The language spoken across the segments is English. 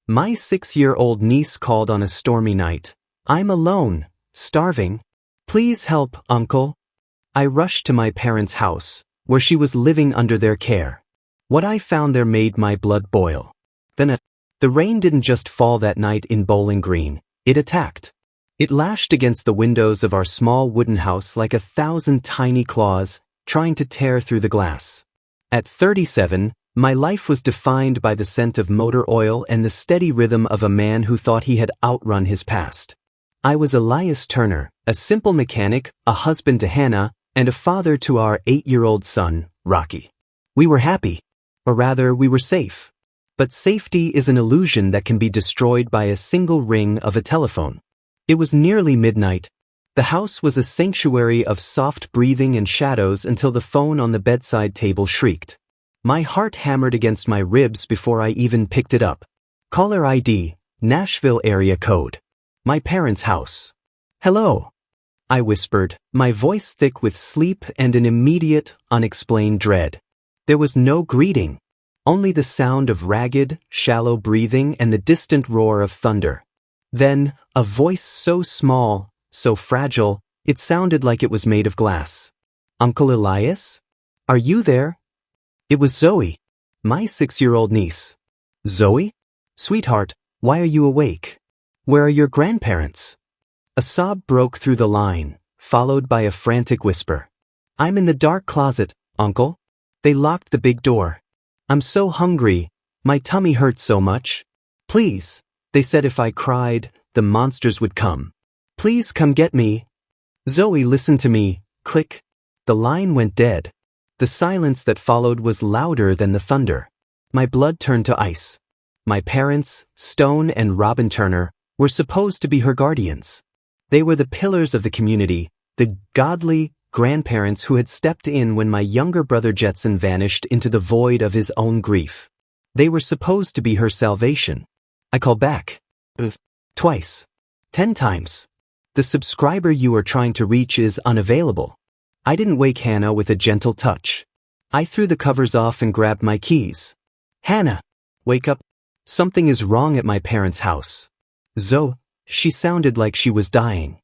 My 6-year-old niece called on a stormy night. I'm alone, starving. Please help, uncle. I rushed to my parents' house, where she was living under their care. What I found there made my blood boil. The rain didn't just fall that night in Bowling Green, it attacked. It lashed against the windows of our small wooden house like 1,000 tiny claws, trying to tear through the glass. At 37, my life was defined by the scent of motor oil and the steady rhythm of a man who thought he had outrun his past. I was Elias Turner, a simple mechanic, a husband to Hannah, and a father to our 8-year-old son, Rocky. We were happy. Or rather, we were safe. But safety is an illusion that can be destroyed by a single ring of a telephone. It was nearly midnight. The house was a sanctuary of soft breathing and shadows until the phone on the bedside table shrieked. My heart hammered against my ribs before I even picked it up. Caller ID, Nashville area code. My parents' house. Hello, I whispered, my voice thick with sleep and an immediate, unexplained dread. There was no greeting, only the sound of ragged, shallow breathing and the distant roar of thunder. Then, a voice so small, so fragile, it sounded like it was made of glass. Uncle Elias? Are you there? It was Zoe, my 6-year-old niece. Zoe? Sweetheart, why are you awake? Where are your grandparents? A sob broke through the line, followed by a frantic whisper. I'm in the dark closet, Uncle. They locked the big door. I'm so hungry. My tummy hurts so much. Please, they said if I cried, the monsters would come. Please come get me. Zoe, listen to me. Click. The line went dead. The silence that followed was louder than the thunder. My blood turned to ice. My parents, Stone and Robin Turner, were supposed to be her guardians. They were the pillars of the community, the godly grandparents who had stepped in when my younger brother Jetson vanished into the void of his own grief. They were supposed to be her salvation. I called back. Twice. 10 times. The subscriber you are trying to reach is unavailable. I didn't wake Hannah with a gentle touch. I threw the covers off and grabbed my keys. Hannah, wake up. Something is wrong at my parents' house. Zoe, she sounded like she was dying.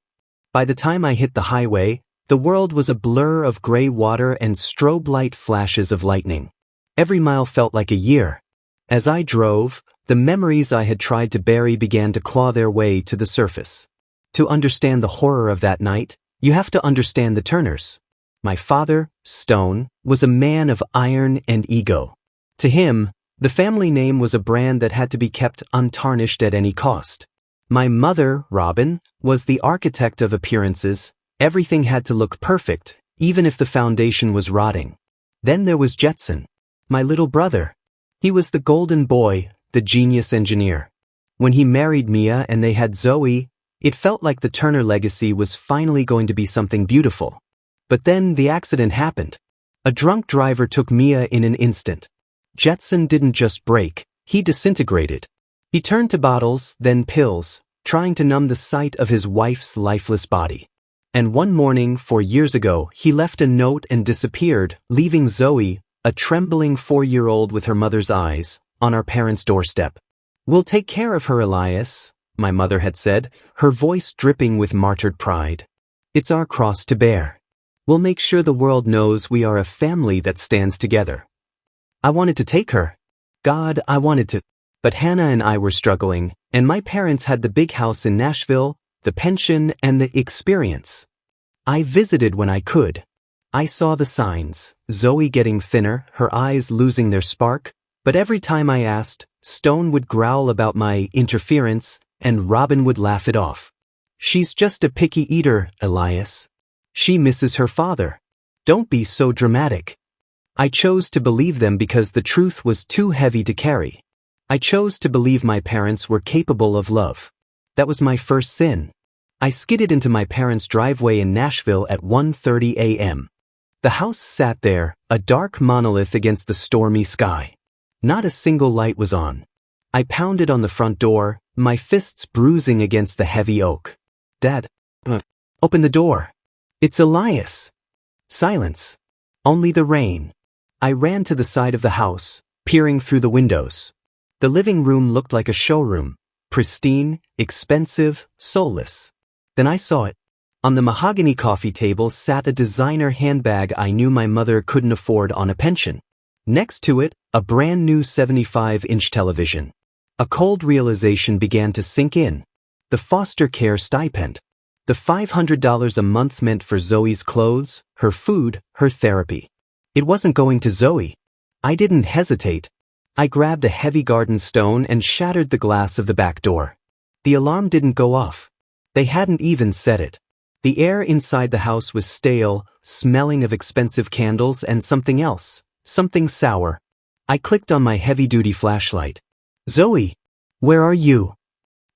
By the time I hit the highway, the world was a blur of gray water and strobe light flashes of lightning. Every mile felt like a year. As I drove, the memories I had tried to bury began to claw their way to the surface. To understand the horror of that night, you have to understand the Turners. My father, Stone, was a man of iron and ego. To him, the family name was a brand that had to be kept untarnished at any cost. My mother, Robin, was the architect of appearances. Everything had to look perfect, even if the foundation was rotting. Then there was Jetson, my little brother. He was the golden boy, the genius engineer. When he married Mia and they had Zoe, it felt like the Turner legacy was finally going to be something beautiful. But then the accident happened. A drunk driver took Mia in an instant. Jetson didn't just break, he disintegrated. He turned to bottles, then pills, trying to numb the sight of his wife's lifeless body. And one morning, 4 years ago, he left a note and disappeared, leaving Zoe, a trembling 4-year-old with her mother's eyes, on our parents' doorstep. We'll take care of her, Elias, my mother had said, her voice dripping with martyred pride. It's our cross to bear. We'll make sure the world knows we are a family that stands together. I wanted to take her. God, I wanted to. But Hannah and I were struggling, and my parents had the big house in Nashville, the pension, and the experience. I visited when I could. I saw the signs, Zoe getting thinner, her eyes losing their spark, but every time I asked, Stone would growl about my interference, and Robin would laugh it off. She's just a picky eater, Elias. She misses her father. Don't be so dramatic. I chose to believe them because the truth was too heavy to carry. I chose to believe my parents were capable of love. That was my first sin. I skidded into my parents' driveway in Nashville at 1:30 a.m. The house sat there, a dark monolith against the stormy sky. Not a single light was on. I pounded on the front door, my fists bruising against the heavy oak. Dad, open the door. It's Elias. Silence. Only the rain. I ran to the side of the house, peering through the windows. The living room looked like a showroom, pristine, expensive, soulless. Then I saw it. On the mahogany coffee table sat a designer handbag I knew my mother couldn't afford on a pension. Next to it, a brand new 75-inch television. A cold realization began to sink in. The foster care stipend. The $500 a month meant for Zoe's clothes, her food, her therapy. It wasn't going to Zoe. I didn't hesitate. I grabbed a heavy garden stone and shattered the glass of the back door. The alarm didn't go off. They hadn't even set it. The air inside the house was stale, smelling of expensive candles and something else, something sour. I clicked on my heavy-duty flashlight. Zoe, where are you?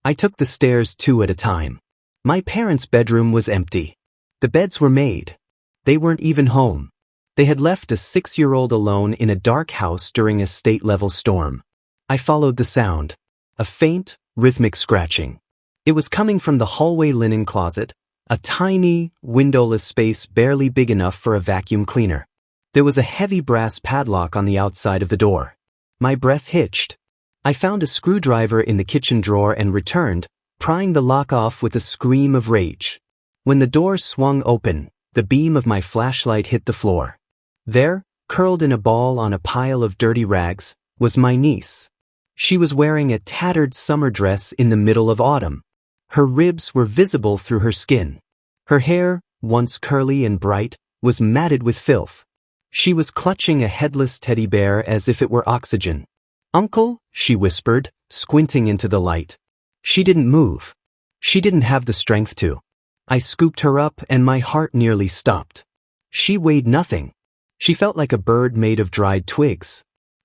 I took the stairs 2 at a time. My parents' bedroom was empty. The beds were made. They weren't even home. They had left a 6-year-old alone in a dark house during a state-level storm. I followed the sound. A faint, rhythmic scratching. It was coming from the hallway linen closet, a tiny, windowless space barely big enough for a vacuum cleaner. There was a heavy brass padlock on the outside of the door. My breath hitched. I found a screwdriver in the kitchen drawer and returned, prying the lock off with a scream of rage. When the door swung open, the beam of my flashlight hit the floor. There, curled in a ball on a pile of dirty rags, was my niece. She was wearing a tattered summer dress in the middle of autumn. Her ribs were visible through her skin. Her hair, once curly and bright, was matted with filth. She was clutching a headless teddy bear as if it were oxygen. "Uncle," she whispered, squinting into the light. She didn't move. She didn't have the strength to. I scooped her up and my heart nearly stopped. She weighed nothing. She felt like a bird made of dried twigs.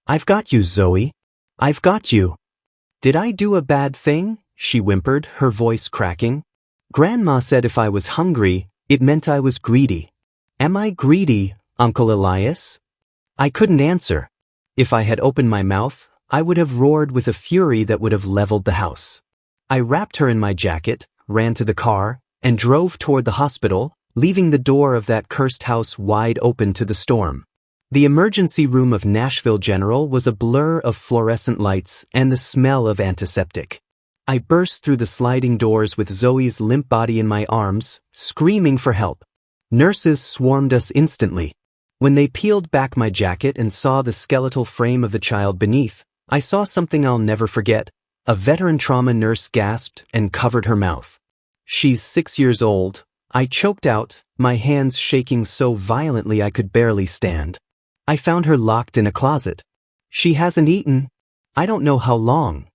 "I've got you, Zoe. I've got you." "Did I do a bad thing?" she whimpered, her voice cracking. "Grandma said if I was hungry, it meant I was greedy. Am I greedy, Uncle Elias?" I couldn't answer. If I had opened my mouth, I would have roared with a fury that would have leveled the house. I wrapped her in my jacket, ran to the car, and drove toward the hospital, leaving the door of that cursed house wide open to the storm. The emergency room of Nashville General was a blur of fluorescent lights and the smell of antiseptic. I burst through the sliding doors with Zoe's limp body in my arms, screaming for help. Nurses swarmed us instantly. When they peeled back my jacket and saw the skeletal frame of the child beneath, I saw something I'll never forget. A veteran trauma nurse gasped and covered her mouth. "She's 6 years old," I choked out, my hands shaking so violently I could barely stand. "I found her locked in a closet. She hasn't eaten. I don't know how long."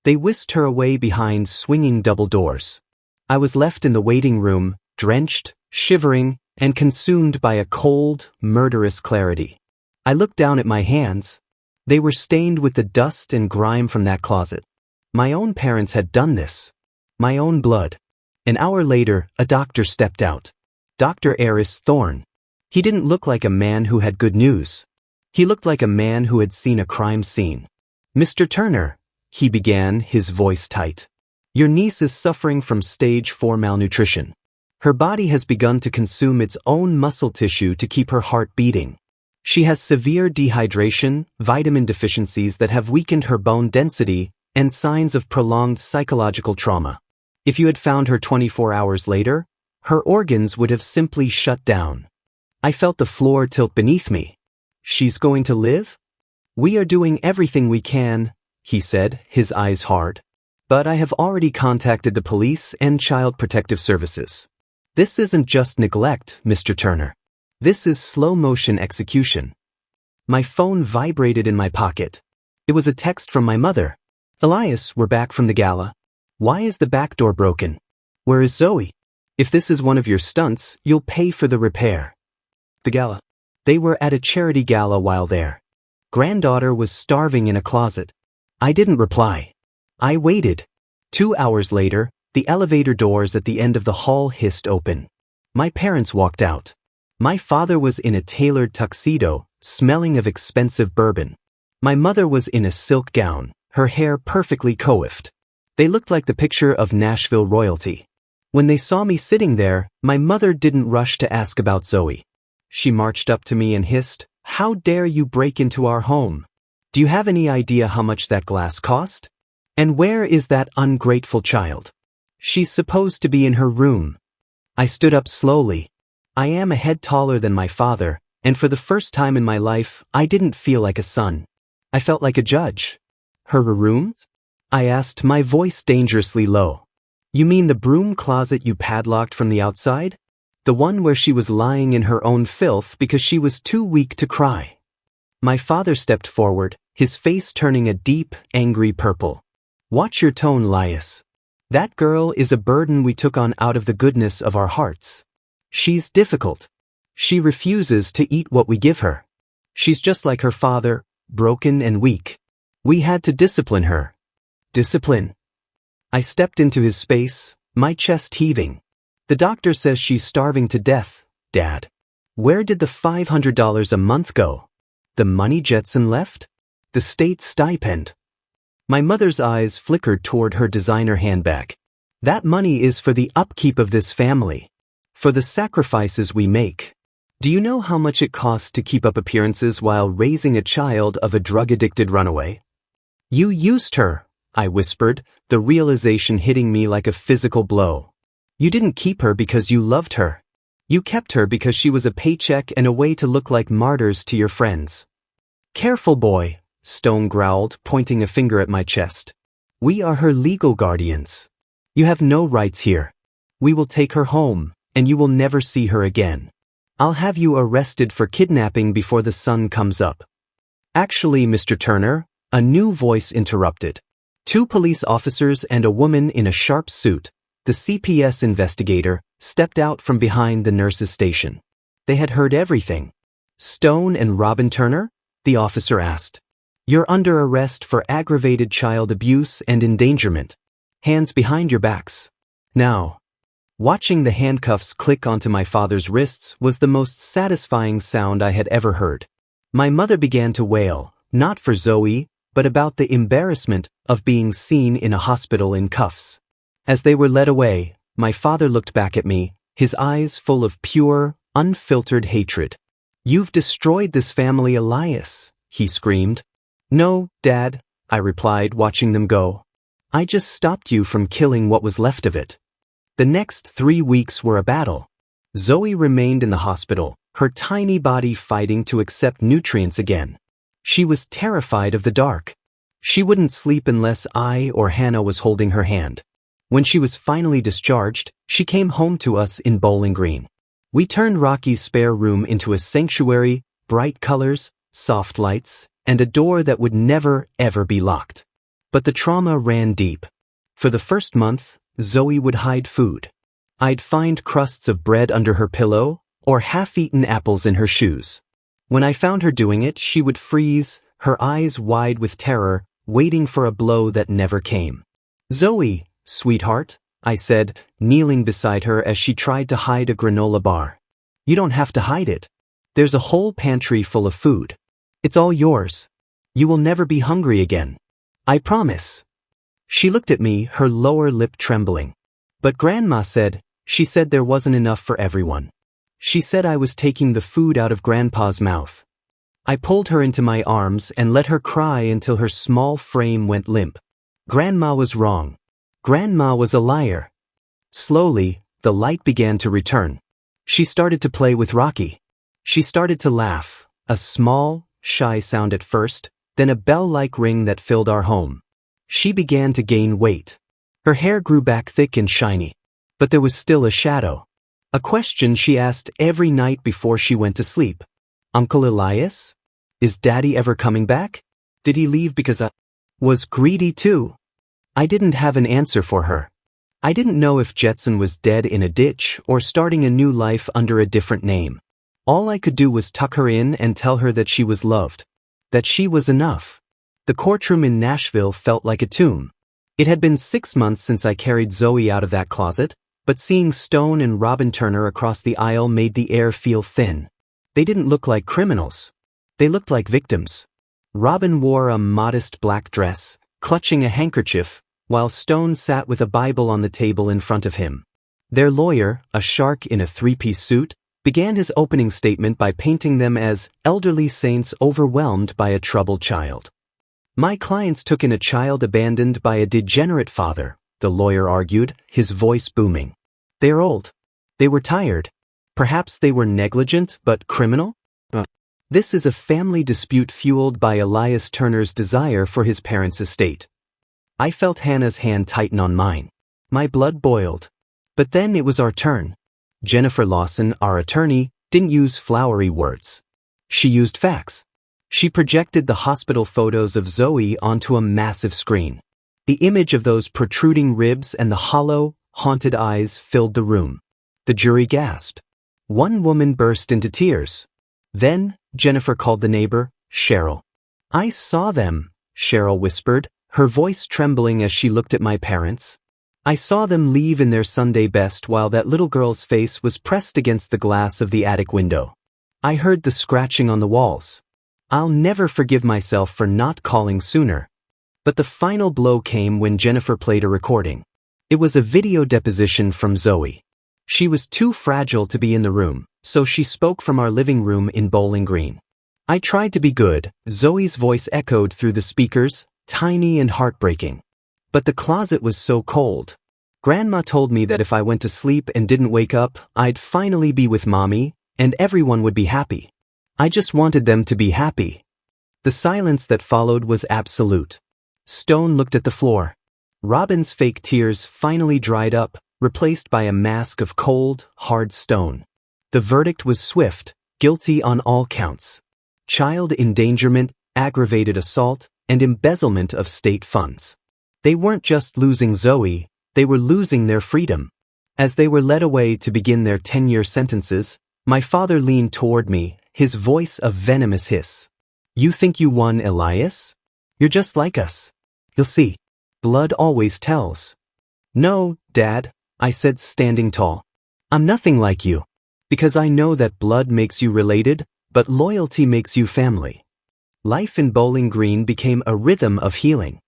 They whisked her away behind swinging double doors. I was left in the waiting room, drenched, shivering, and consumed by a cold, murderous clarity. I looked down at my hands. They were stained with the dust and grime from that closet. My own parents had done this. My own blood. An hour later, a doctor stepped out. Dr. Eris Thorne. He didn't look like a man who had good news. He looked like a man who had seen a crime scene. "Mr. Turner," he began, his voice tight. "Your niece is suffering from stage 4 malnutrition. Her body has begun to consume its own muscle tissue to keep her heart beating. She has severe dehydration, vitamin deficiencies that have weakened her bone density, and signs of prolonged psychological trauma. If you had found her 24 hours later, her organs would have simply shut down." I felt the floor tilt beneath me. "She's going to live?" "We are doing everything we can," he said, his eyes hard. "But I have already contacted the police and Child Protective Services. This isn't just neglect, Mr. Turner. This is slow-motion execution." My phone vibrated in my pocket. It was a text from my mother. "Elias, we're back from the gala. Why is the back door broken? Where is Zoe? If this is one of your stunts, you'll pay for the repair." The gala. They were at a charity gala while there. Granddaughter was starving in a closet. I didn't reply. I waited. 2 hours later, the elevator doors at the end of the hall hissed open. My parents walked out. My father was in a tailored tuxedo, smelling of expensive bourbon. My mother was in a silk gown, her hair perfectly coiffed. They looked like the picture of Nashville royalty. When they saw me sitting there, my mother didn't rush to ask about Zoe. She marched up to me and hissed, "How dare you break into our home? Do you have any idea how much that glass cost? And where is that ungrateful child? She's supposed to be in her room. I stood up slowly. I am a head taller than my father, and for the first time in my life, I didn't feel like a son. I felt like a judge. Her room? I asked, my voice dangerously low. You mean the broom closet you padlocked from the outside? The one where she was lying in her own filth because she was too weak to cry. My father stepped forward, his face turning a deep, angry purple. Watch your tone, Lias. That girl is a burden we took on out of the goodness of our hearts. She's difficult. She refuses to eat what we give her. She's just like her father, broken and weak. We had to discipline her. Discipline. I stepped into his space, my chest heaving. The doctor says she's starving to death, Dad. Where did the $500 a month go? The money Jetson left? The state stipend. My mother's eyes flickered toward her designer handbag. That money is for the upkeep of this family. For the sacrifices we make. Do you know how much it costs to keep up appearances while raising a child of a drug-addicted runaway? You used her, I whispered, the realization hitting me like a physical blow. You didn't keep her because you loved her. You kept her because she was a paycheck and a way to look like martyrs to your friends. Careful, boy, Stone growled, pointing a finger at my chest. We are her legal guardians. You have no rights here. We will take her home, and you will never see her again. I'll have you arrested for kidnapping before the sun comes up. Actually, Mr. Turner, a new voice interrupted. 2 police officers and a woman in a sharp suit, the CPS investigator, stepped out from behind the nurse's station. They had heard everything. Stone and Robin Turner? The officer asked. You're under arrest for aggravated child abuse and endangerment. Hands behind your backs. Now. Watching the handcuffs click onto my father's wrists was the most satisfying sound I had ever heard. My mother began to wail, not for Zoe, but about the embarrassment of being seen in a hospital in cuffs. As they were led away, my father looked back at me, his eyes full of pure, unfiltered hatred. You've destroyed this family, Elias, he screamed. No, Dad, I replied, watching them go. I just stopped you from killing what was left of it. The next 3 weeks were a battle. Zoe remained in the hospital, her tiny body fighting to accept nutrients again. She was terrified of the dark. She wouldn't sleep unless I or Hannah was holding her hand. When she was finally discharged, she came home to us in Bowling Green. We turned Rocky's spare room into a sanctuary, bright colors, soft lights, and a door that would never, ever be locked. But the trauma ran deep. For the first month, Zoe would hide food. I'd find crusts of bread under her pillow or half-eaten apples in her shoes. When I found her doing it, she would freeze, her eyes wide with terror, waiting for a blow that never came. Zoe, sweetheart, I said, kneeling beside her as she tried to hide a granola bar. You don't have to hide it. There's a whole pantry full of food. It's all yours. You will never be hungry again. I promise. She looked at me, her lower lip trembling. But Grandma said, she said there wasn't enough for everyone. She said I was taking the food out of Grandpa's mouth. I pulled her into my arms and let her cry until her small frame went limp. Grandma was wrong. Grandma was a liar. Slowly, the light began to return. She started to play with Rocky. She started to laugh, a small, shy sound at first, then a bell-like ring that filled our home. She began to gain weight. Her hair grew back thick and shiny. But there was still a shadow. A question she asked every night before she went to sleep. Uncle Elias? Is Daddy ever coming back? Did he leave because I was greedy too? I didn't have an answer for her. I didn't know if Jetson was dead in a ditch or starting a new life under a different name. All I could do was tuck her in and tell her that she was loved. That she was enough. The courtroom in Nashville felt like a tomb. It had been 6 months since I carried Zoe out of that closet, but seeing Stone and Robin Turner across the aisle made the air feel thin. They didn't look like criminals. They looked like victims. Robin wore a modest black dress, clutching a handkerchief, while Stone sat with a Bible on the table in front of him. Their lawyer, a shark in a 3-piece suit, began his opening statement by painting them as elderly saints overwhelmed by a troubled child. My clients took in a child abandoned by a degenerate father, the lawyer argued, his voice booming. They're old. They were tired. Perhaps they were negligent but criminal? This is a family dispute fueled by Elias Turner's desire for his parents' estate. I felt Hannah's hand tighten on mine. My blood boiled. But then it was our turn. Jennifer Lawson, our attorney, didn't use flowery words. She used facts. She projected the hospital photos of Zoe onto a massive screen. The image of those protruding ribs and the hollow, haunted eyes filled the room. The jury gasped. One woman burst into tears. Then, Jennifer called the neighbor, Cheryl. I saw them, Cheryl whispered, her voice trembling as she looked at my parents. I saw them leave in their Sunday best while that little girl's face was pressed against the glass of the attic window. I heard the scratching on the walls. I'll never forgive myself for not calling sooner. But the final blow came when Jennifer played a recording. It was a video deposition from Zoe. She was too fragile to be in the room, so she spoke from our living room in Bowling Green. I tried to be good. Zoe's voice echoed through the speakers, tiny and heartbreaking. But the closet was so cold. Grandma told me that if I went to sleep and didn't wake up, I'd finally be with Mommy, and everyone would be happy. I just wanted them to be happy. The silence that followed was absolute. Stone looked at the floor. Robin's fake tears finally dried up, replaced by a mask of cold, hard stone. The verdict was swift, guilty on all counts. Child endangerment, aggravated assault, and embezzlement of state funds. They weren't just losing Zoe, they were losing their freedom. As they were led away to begin their 10-year sentences, my father leaned toward me, his voice a venomous hiss. You think you won, Elias? You're just like us. You'll see. Blood always tells. No, Dad, I said, standing tall. I'm nothing like you. Because I know that blood makes you related, but loyalty makes you family. Life in Bowling Green became a rhythm of healing.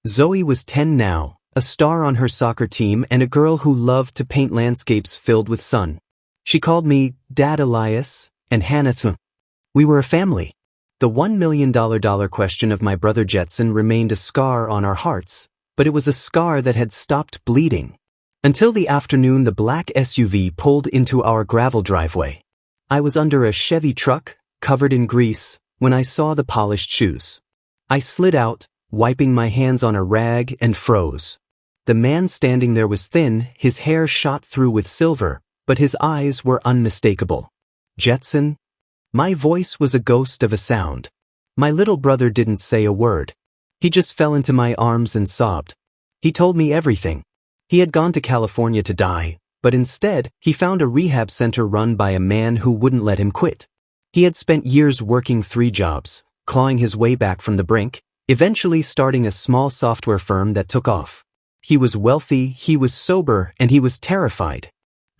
Zoe was 10 now, a star on her soccer team and a girl who loved to paint landscapes filled with sun. She called me Dad Elias, and Hannah too. We were a family. The $1 million question of my brother Jetson remained a scar on our hearts, but it was a scar that had stopped bleeding. Until the afternoon the black SUV pulled into our gravel driveway. I was under a Chevy truck, covered in grease, when I saw the polished shoes. I slid out, wiping my hands on a rag, and froze. The man standing there was thin, his hair shot through with silver, but his eyes were unmistakable. Jetson? My voice was a ghost of a sound. My little brother didn't say a word. He just fell into my arms and sobbed. He told me everything. He had gone to California to die, but instead, he found a rehab center run by a man who wouldn't let him quit. He had spent years working 3 jobs, clawing his way back from the brink, eventually starting a small software firm that took off. He was wealthy, he was sober, and he was terrified.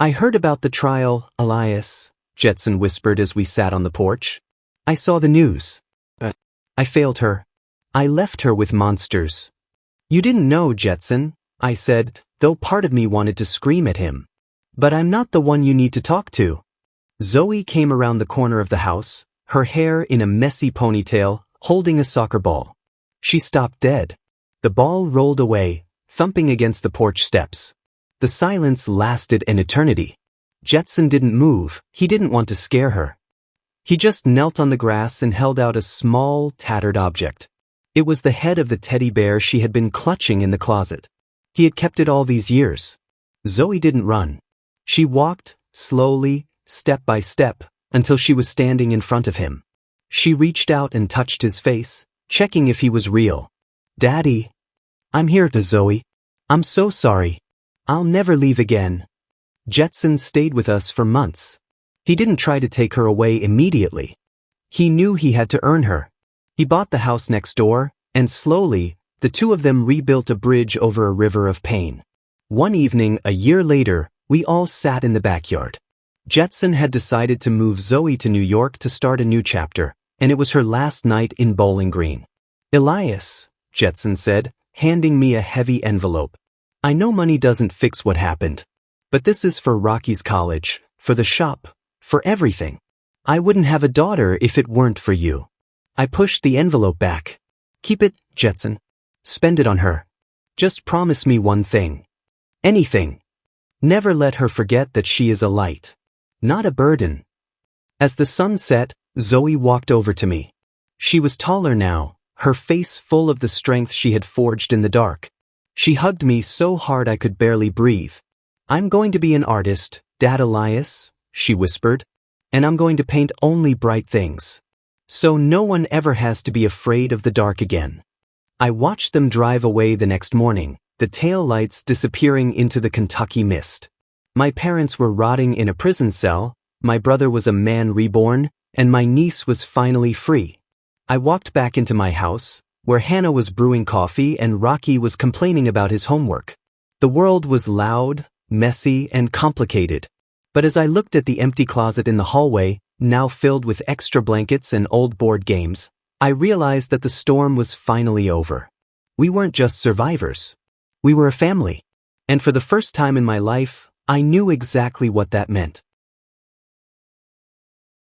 I heard about the trial, Elias, Jetson whispered as we sat on the porch. I saw the news. I failed her. I left her with monsters. You didn't know, Jetson, I said, though part of me wanted to scream at him. But I'm not the one you need to talk to. Zoe came around the corner of the house, her hair in a messy ponytail, holding a soccer ball. She stopped dead. The ball rolled away, thumping against the porch steps. The silence lasted an eternity. Jetson didn't move, he didn't want to scare her. He just knelt on the grass and held out a small, tattered object. It was the head of the teddy bear she had been clutching in the closet. He had kept it all these years. Zoe didn't run. She walked, slowly, step by step, until she was standing in front of him. She reached out and touched his face, checking if he was real. Daddy. I'm here, Zoe. I'm so sorry. I'll never leave again. Jetson stayed with us for months. He didn't try to take her away immediately. He knew he had to earn her. He bought the house next door, and slowly, the two of them rebuilt a bridge over a river of pain. One evening, a year later, we all sat in the backyard. Jetson had decided to move Zoe to New York to start a new chapter, and it was her last night in Bowling Green. Elias, Jetson said, handing me a heavy envelope. I know money doesn't fix what happened. But this is for Rocky's college, for the shop, for everything. I wouldn't have a daughter if it weren't for you. I pushed the envelope back. Keep it, Jetson. Spend it on her. Just promise me one thing. Anything. Never let her forget that she is a light. Not a burden. As the sun set, Zoe walked over to me. She was taller now, her face full of the strength she had forged in the dark. She hugged me so hard I could barely breathe. I'm going to be an artist, Dad Elias, she whispered. And I'm going to paint only bright things. So no one ever has to be afraid of the dark again. I watched them drive away the next morning, the tail lights disappearing into the Kentucky mist. My parents were rotting in a prison cell, my brother was a man reborn, and my niece was finally free. I walked back into my house, where Hannah was brewing coffee and Rocky was complaining about his homework. The world was loud, messy, and complicated. But as I looked at the empty closet in the hallway, now filled with extra blankets and old board games, I realized that the storm was finally over. We weren't just survivors. We were a family. And for the first time in my life, I knew exactly what that meant.